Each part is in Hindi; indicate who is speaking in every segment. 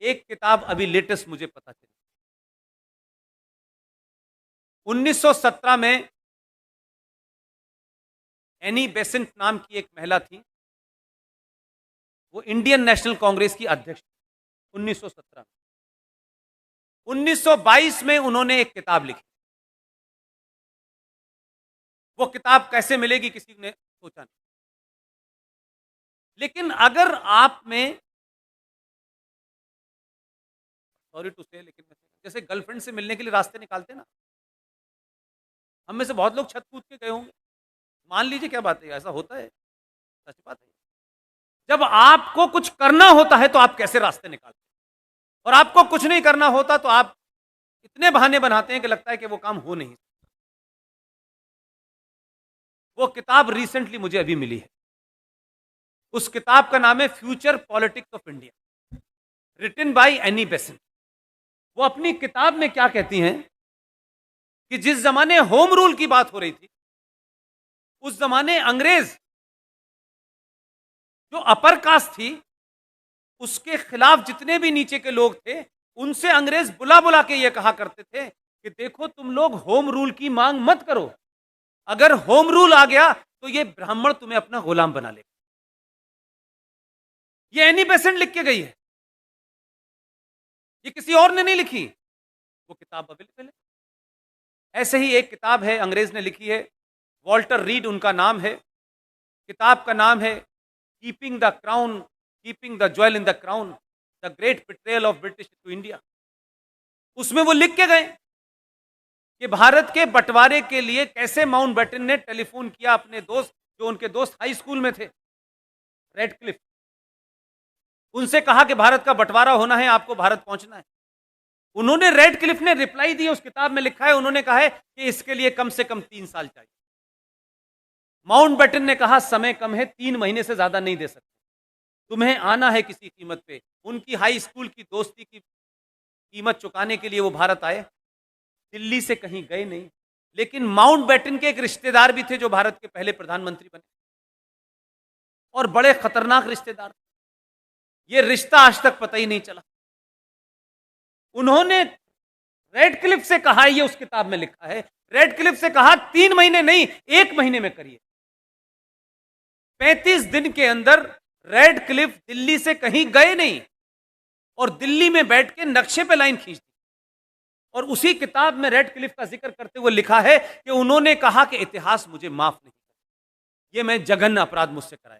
Speaker 1: एक किताब अभी लेटेस्ट मुझे पता चली। 1917 में एनी बेसेंट नाम की एक महिला थी, वो इंडियन नेशनल कांग्रेस की अध्यक्ष थी 1917 में। 1922 में उन्होंने एक किताब लिखी। वो किताब कैसे मिलेगी किसी ने सोचा नहीं। लेकिन अगर आप में, सॉरी टू से, लेकिन जैसे गर्लफ्रेंड से मिलने के लिए रास्ते निकालते ना, हम में से बहुत लोग छत कूद के गए होंगे। मान लीजिए, क्या बात है, ऐसा होता है, सच बात है। जब आपको कुछ करना होता है तो आप कैसे रास्ते निकालते हैं, और आपको कुछ नहीं करना होता तो आप इतने बहाने बनाते हैं कि लगता है कि वो काम हो नहीं। वो किताब रिसेंटली मुझे अभी मिली है। उस किताब का नाम है future politics of India, written by Annie Besant. वो अपनी किताब में क्या कहती हैं कि जिस जमाने होम रूल की बात हो रही थी, उस जमाने अंग्रेज जो अपर कास्ट थी, उसके खिलाफ जितने भी नीचे के लोग थे, उनसे अंग्रेज बुला बुला के ये कहा करते थे कि देखो, तुम लोग होम रूल की मांग मत करो। अगर होम रूल आ गया तो ये ब्राह्मण तुम्हें अपना गुलाम बना लेगा। ये एनी बेसेंट लिख के गई है, ये किसी और ने नहीं लिखी। वो किताब अवेलेबल है। ऐसे ही एक किताब है, अंग्रेज ने लिखी है, वॉल्टर रीड उनका नाम है। किताब का नाम है keeping the crown, keeping the jewel in the crown, the great betrayal of British to India. उसमें वो लिख के गए कि भारत के बंटवारे के लिए कैसे माउंटबेटन ने टेलीफोन किया अपने दोस्त, जो उनके दोस्त हाई स्कूल में थे, रेडक्लिफ। उनसे कहा कि भारत का बंटवारा होना है, आपको भारत पहुंचना है। उन्होंने, रेडक्लिफ ने रिप्लाई दी, उस किताब में लिखा है, उन्होंने कहा है कि इसके लिए कम से कम 3 साल चाहिए। माउंटबेटन ने कहा समय कम है, 3 महीने से ज्यादा नहीं दे सकते, तुम्हें आना है किसी कीमत पे। उनकी हाई स्कूल की दोस्ती की कीमत चुकाने के लिए वो भारत आए, दिल्ली से कहीं गए नहीं। लेकिन माउंटबेटन के एक रिश्तेदार भी थे जो भारत के पहले प्रधानमंत्री बने, और बड़े खतरनाक रिश्तेदार। ये रिश्ता आज तक पता ही नहीं चला। उन्होंने रेडक्लिफ से कहा, ये उस किताब में लिखा है, रेडक्लिफ से कहा 3 महीने नहीं, 1 महीने में करिए। 35 दिन के अंदर रेडक्लिफ दिल्ली से कहीं गए नहीं, और दिल्ली में बैठ के नक्शे पे लाइन खींच दी। और उसी किताब में रेडक्लिफ का जिक्र करते हुए लिखा है कि उन्होंने कहा कि इतिहास मुझे माफ नहीं करेगा, ये मैं जघन्य अपराध मुझसे कराया।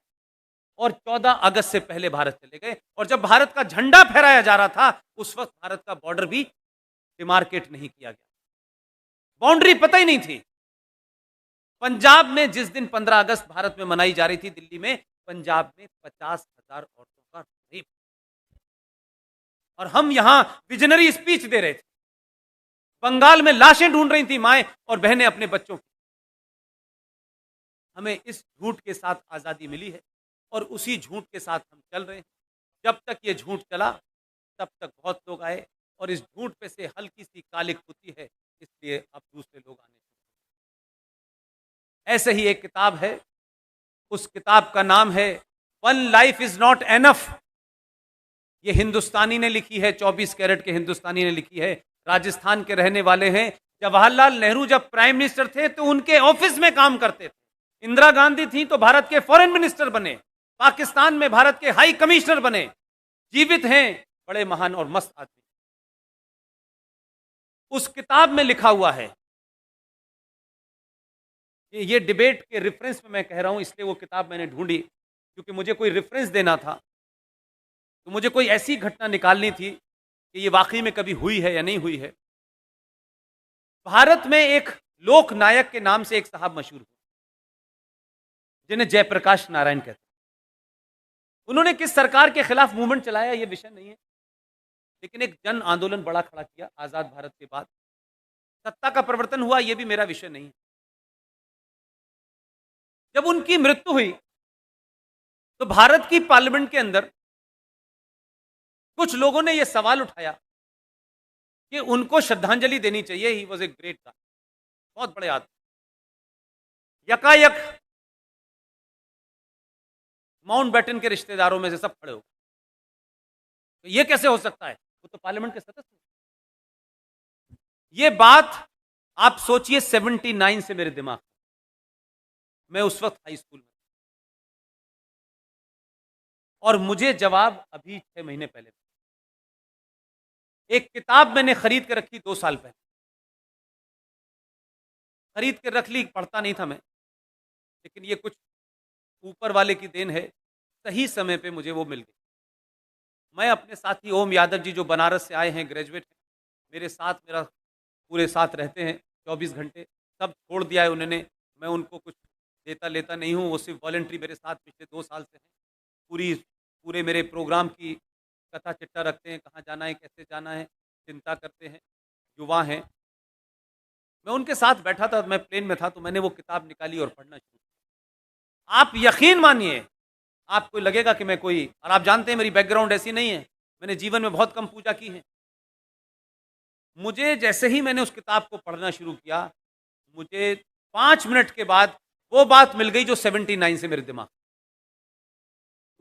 Speaker 1: और 14 अगस्त से पहले भारत चले गए, और जब भारत का झंडा फहराया जा रहा था, उस वक्त भारत का बॉर्डर भी डिमार्केट नहीं किया गया, बाउंड्री पता ही नहीं थी। पंजाब में जिस दिन 15 अगस्त भारत में मनाई जा रही थी, दिल्ली में, पंजाब में 50,000 औरतों का रेप, और हम यहां विजनरी स्पीच दे रहे थे। बंगाल में लाशें ढूंढ रही थी माएं और बहनें अपने बच्चों की। हमें इस झूठ के साथ आजादी मिली है, और उसी झूठ के साथ हम चल रहे हैं। जब तक ये झूठ चला, तब तक बहुत लोग आए, और इस झूठ पे से हल्की सी कालिक होती है, इसलिए अब दूसरे लोग आने। ऐसे ही एक किताब है, उस किताब का नाम है one life is not enough. ये हिंदुस्तानी ने लिखी है, 24 कैरेट के हिंदुस्तानी ने लिखी है, राजस्थान के रहने वाले हैं। जवाहरलाल नेहरू जब प्राइम मिनिस्टर थे तो उनके ऑफिस में काम करते थे। इंदिरा गांधी थी तो भारत के फॉरेन मिनिस्टर बने, पाकिस्तान में भारत के हाई कमिश्नर बने। जीवित हैं, बड़े महान और मस्त आदमी। उस किताब में लिखा हुआ है, ये डिबेट के रेफरेंस में मैं कह रहा हूं, इसलिए वो किताब मैंने ढूंढी, क्योंकि मुझे कोई रेफरेंस देना था, तो मुझे कोई ऐसी घटना निकालनी थी कि ये वाकई में कभी हुई है या नहीं हुई है। भारत में एक लोक नायक के नाम से एक साहब मशहूर हुए, जिन्हें जयप्रकाश नारायण कहते हैं। उन्होंने किस सरकार के खिलाफ मूवमेंट चलाया, ये विषय नहीं है, लेकिन एक जन आंदोलन बड़ा खड़ा किया आजाद भारत के बाद। सत्ता का परिवर्तन हुआ, यह भी मेरा विषय नहीं है। जब उनकी मृत्यु हुई तो भारत की पार्लियामेंट के अंदर कुछ लोगों ने यह सवाल उठाया कि उनको श्रद्धांजलि देनी चाहिए, he was a great guy, बहुत बड़े आदमी। यकायक माउंटबेटन के रिश्तेदारों में से सब खड़े हो गए। तो ये कैसे हो सकता है, वो तो पार्लियामेंट के सदस्य। ये बात आप सोचिए 79 से मेरे दिमाग, मैं उस वक्त हाई स्कूल में, और मुझे जवाब अभी 6 महीने पहले। एक किताब मैंने खरीद के रखी 2 साल पहले, खरीद के रख ली, पढ़ता नहीं था मैं, लेकिन ये कुछ ऊपर वाले की देन है, सही समय पे मुझे वो मिल गई। मैं अपने साथी ओम यादव जी जो बनारस से आए हैं, ग्रेजुएट हैं, मेरे साथ मेरा पूरे साथ रहते हैं 24 घंटे, सब छोड़ दिया है उन्होंने, मैं उनको कुछ देता लेता नहीं हूँ, वो सिर्फ वॉलंटरी मेरे साथ पिछले 2 साल से हैं। पूरे मेरे प्रोग्राम की कथा चिट्ठा रखते हैं, कहाँ जाना है, कैसे जाना है, चिंता करते हैं, युवा हैं। मैं उनके साथ बैठा था, मैं प्लेन में था, तो मैंने वो किताब निकाली और पढ़ना शुरू किया। आप यकीन मानिए, आपको लगेगा कि मैं कोई, और आप जानते हैं मेरी बैकग्राउंड ऐसी नहीं है, मैंने जीवन में बहुत कम पूजा की है। मुझे जैसे ही मैंने उस किताब को पढ़ना शुरू किया, मुझे 5 मिनट के बाद वो बात मिल गई जो 79 से मेरे दिमाग,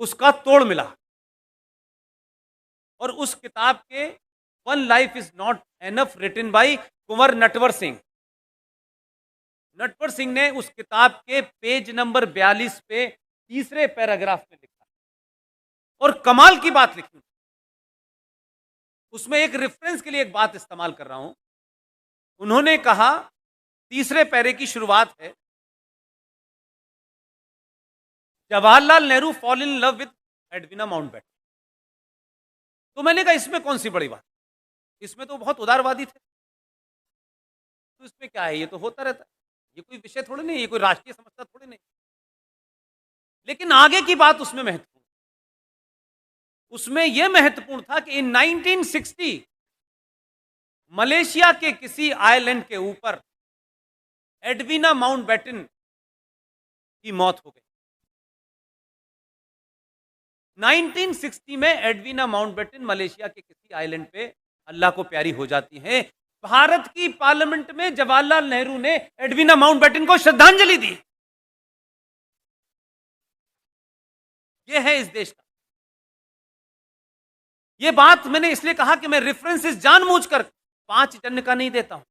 Speaker 1: उसका तोड़ मिला। और उस किताब के one life is not enough written by Kunwar Natwar Singh. Natwar Singh ने उस किताब के पेज नंबर 42 पे तीसरे पैराग्राफ में लिखा, और कमाल की बात लिखी उसमें। एक रेफरेंस के लिए एक बात इस्तेमाल कर रहा हूं, उन्होंने कहा, तीसरे पैरे की शुरुआत है, Jawaharlal Nehru fall in love with Edwina Mountbatten. तो मैंने कहा इसमें कौन सी बड़ी बात, इसमें तो बहुत उदारवादी थे, तो इसमें क्या है, ये तो होता रहता है, ये कोई विषय थोड़ी नहीं, ये कोई राष्ट्रीय समस्या थोड़ी नहीं। लेकिन आगे की बात उसमें महत्वपूर्ण, उसमें यह महत्वपूर्ण था कि इन 1960 मलेशिया के किसी आइलैंड के ऊपर एडविना माउंटबेटन की मौत हो गई। 1960 में एडविना माउंटबेटन मलेशिया के किसी आइलैंड पे अल्लाह को प्यारी हो जाती हैं। भारत की पार्लियामेंट में जवाहरलाल नेहरू ने एडविना माउंटबेटन को श्रद्धांजलि दी। यह है इस देश का। यह बात मैंने इसलिए कहा कि मैं रेफरेंसेस जानबूझकर 5 जन का नहीं देता हूं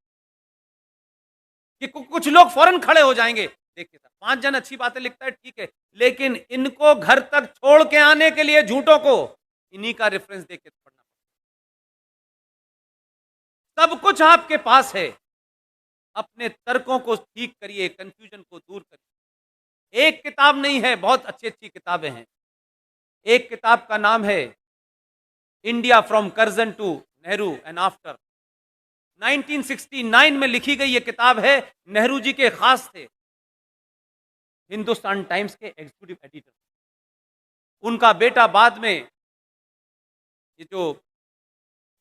Speaker 1: कि कुछ लोग फौरन खड़े हो जाएंगे, देखिए 5 जन अच्छी बातें लिखता है, ठीक है, लेकिन इनको घर तक छोड़ के आने के लिए झूठों को इन्हीं का रेफरेंस देके पढ़ना पड़ता। सब कुछ आपके पास है, अपने तर्कों को ठीक करिए, कंफ्यूजन को दूर करिए। एक किताब नहीं है, बहुत अच्छी अच्छी किताबें हैं। एक किताब का नाम है India from Curzon to Nehru and after, 1969 में लिखी गई यह किताब है। नेहरू जी के खास थे, हिंदुस्तान टाइम्स के एग्जीक्यूटिव एडिटर। उनका बेटा बाद में ये जो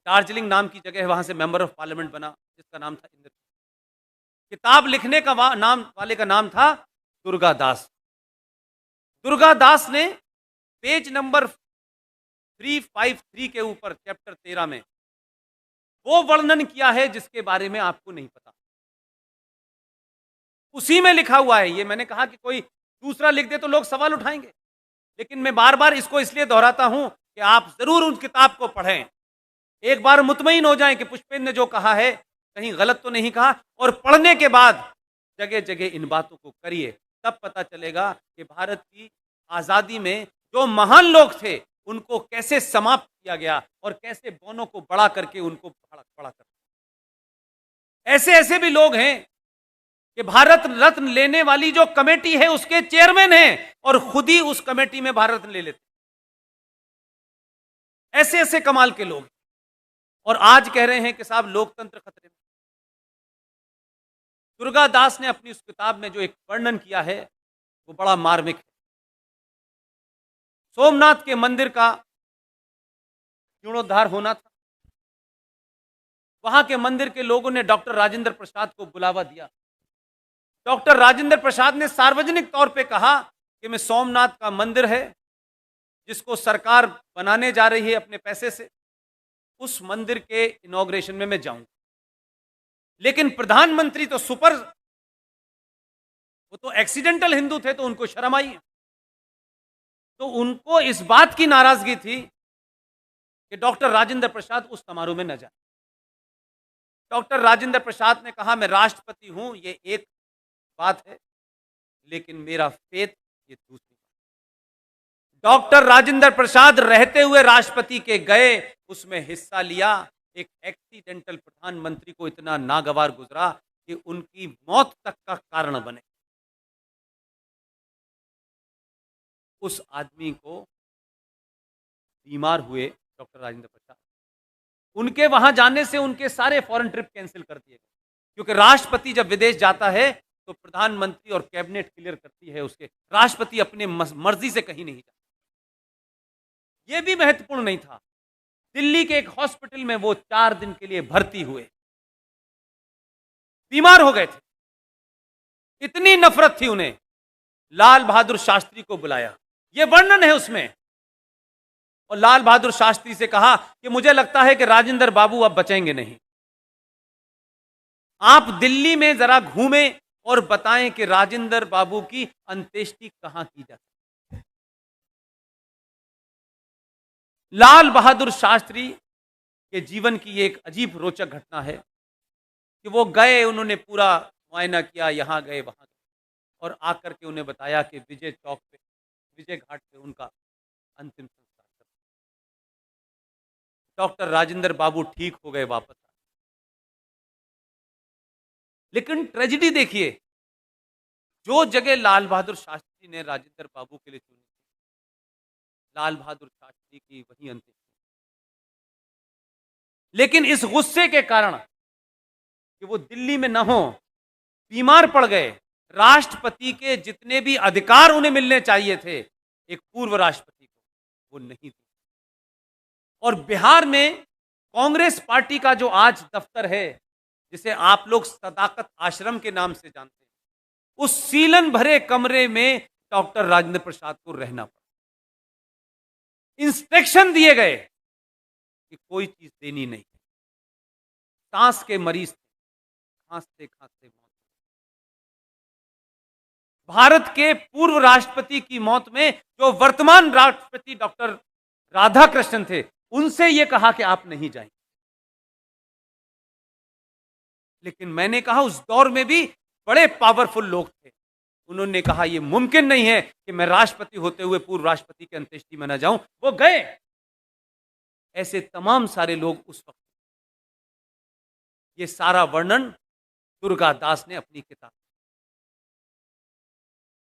Speaker 1: दार्जिलिंग नाम की जगह है वहां से मेंबर ऑफ पार्लियामेंट बना, जिसका नाम था इंद्र। किताब लिखने का नाम वाले का नाम था दुर्गादास। दुर्गादास ने पेज नंबर 353 के ऊपर चैप्टर 13 में वो वर्णन किया है जिसके बारे में आपको नहीं पता, उसी में लिखा हुआ है। ये मैंने कहा कि कोई दूसरा लिख दे तो लोग सवाल उठाएंगे, लेकिन मैं बार बार इसको इसलिए दोहराता हूं कि आप जरूर उस किताब को पढ़ें, एक बार मुतमईन हो जाएं कि पुष्पेंद्र ने जो कहा है कहीं गलत तो नहीं कहा, और पढ़ने के बाद जगह जगह इन बातों को करिए, तब पता चलेगा कि भारत की आजादी में जो महान लोग थे उनको कैसे समाप्त किया गया और कैसे बौनों को बड़ा करके उनको बड़ा कर। ऐसे ऐसे भी लोग हैं कि भारत रत्न लेने वाली जो कमेटी है उसके चेयरमैन हैं और खुद ही उस कमेटी में भारत रत्न ले लेते। ऐसे ऐसे कमाल के लोग, और आज कह रहे हैं कि साहब लोकतंत्र खतरे में। दुर्गादास ने अपनी उस किताब में जो एक वर्णन किया है वो बड़ा मार्मिक है। सोमनाथ के मंदिर का जीर्णोद्धार होना था, वहां के मंदिर के लोगों ने डॉक्टर राजेंद्र प्रसाद को बुलावा दिया। डॉक्टर राजेंद्र प्रसाद ने सार्वजनिक तौर पे कहा कि मैं सोमनाथ का मंदिर है जिसको सरकार बनाने जा रही है अपने पैसे से, उस मंदिर के इनॉग्रेशन में मैं जाऊंगा। लेकिन प्रधानमंत्री तो वो तो एक्सीडेंटल हिंदू थे, तो उनको शर्म आई, तो उनको इस बात की नाराजगी थी कि डॉक्टर राजेंद्र प्रसाद उस समारोह में न जाए। डॉक्टर राजेंद्र प्रसाद ने कहा, मैं राष्ट्रपति हूं, ये एक बात है, लेकिन मेरा फेथ ये दूसरी बात। डॉक्टर राजेंद्र प्रसाद रहते हुए राष्ट्रपति के गए, उसमें हिस्सा लिया, एक एक्सीडेंटल प्रधानमंत्री को इतना नागवार गुजरा कि उनकी मौत तक का कारण बने। उस आदमी को बीमार हुए डॉक्टर राजेंद्र प्रसाद, उनके वहां जाने से उनके सारे फॉरेन ट्रिप कैंसिल कर दिए गए, क्योंकि राष्ट्रपति जब विदेश जाता है तो प्रधानमंत्री और कैबिनेट क्लियर करती है उसके, राष्ट्रपति अपने मर्जी से कहीं नहीं जाता। यह भी महत्वपूर्ण नहीं था, दिल्ली के एक हॉस्पिटल में वो 4 दिन के लिए भर्ती हुए, बीमार हो गए थे, इतनी नफरत थी उन्हें, लाल बहादुर शास्त्री को बुलाया, यह वर्णन है उसमें, और लाल बहादुर शास्त्री से कहा कि मुझे लगता है कि राजेंद्र बाबू अब बचेंगे नहीं, आप दिल्ली में जरा घूमें और बताएं कि राजेंद्र बाबू की अंत्येष्टि कहां की जाती है। लाल बहादुर शास्त्री के जीवन की एक अजीब रोचक घटना है कि वो गए, उन्होंने पूरा मुआयना किया, यहां गए वहां गए, और आकर के उन्हें बताया कि विजय चौक पे, विजय घाट पे उनका अंतिम संस्कार कर। डॉक्टर राजेंद्र बाबू ठीक हो गए, वापस आ। लेकिन ट्रेजेडी देखिए, जो जगह लाल बहादुर शास्त्री ने राजेंद्र बाबू के लिए चुनी, लाल बहादुर शास्त्री की वही अंतिम, लेकिन इस गुस्से के कारण कि वो दिल्ली में न हो, बीमार पड़ गए, राष्ट्रपति के जितने भी अधिकार उन्हें मिलने चाहिए थे एक पूर्व राष्ट्रपति को, वो नहीं थे। और बिहार में कांग्रेस पार्टी का जो आज दफ्तर है, जिसे आप लोग सदाकत आश्रम के नाम से जानते हैं, उस सीलन भरे कमरे में डॉक्टर राजेंद्र प्रसाद को रहना पड़ा। इंस्ट्रक्शन दिए गए कि कोई चीज देनी नहीं, सांस के मरीज थे, खांसते खांसते मौत। भारत के पूर्व राष्ट्रपति की मौत में जो वर्तमान राष्ट्रपति डॉक्टर राधाकृष्णन थे, उनसे यह कहा कि आप नहीं जाएंगे। लेकिन मैंने कहा उस दौर में भी बड़े पावरफुल लोग थे, उन्होंने कहा यह मुमकिन नहीं है कि मैं राष्ट्रपति होते हुए पूर्व राष्ट्रपति की अंत्येष्टि में न जाऊं, वो गए। ऐसे तमाम सारे लोग उस वक्त, ये सारा वर्णन दुर्गा दास ने अपनी किताब